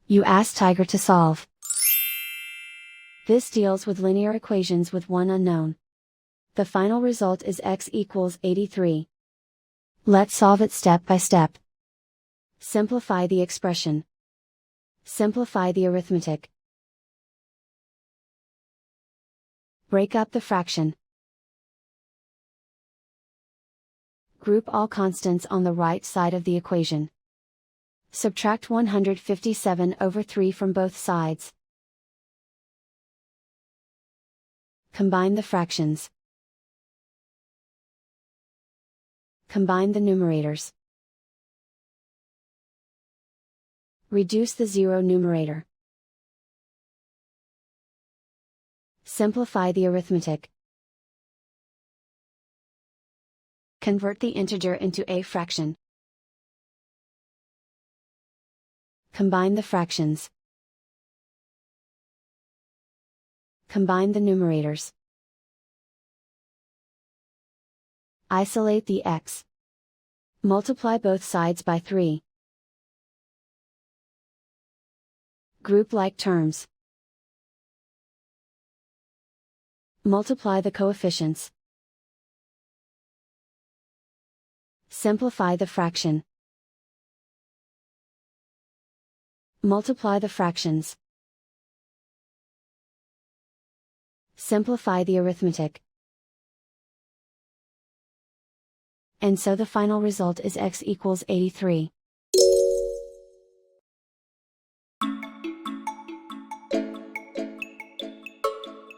You ask Tiger to solve. This deals with linear equations with one unknown. The final result is x equals 83. Let's solve it step by step. Simplify the expression. Simplify the arithmetic. Break up the fraction. Group all constants on the right side of the equation. Subtract 157/3 from both sides. Combine the fractions. Combine the numerators. Reduce the zero numerator. Simplify the arithmetic. Convert the integer into a fraction. Combine the fractions. Combine the numerators. Isolate the x. Multiply both sides by 3. Group like terms. Multiply the coefficients. Simplify the fraction. Multiply the fractions. Simplify the arithmetic. And so the final result is x equals 83.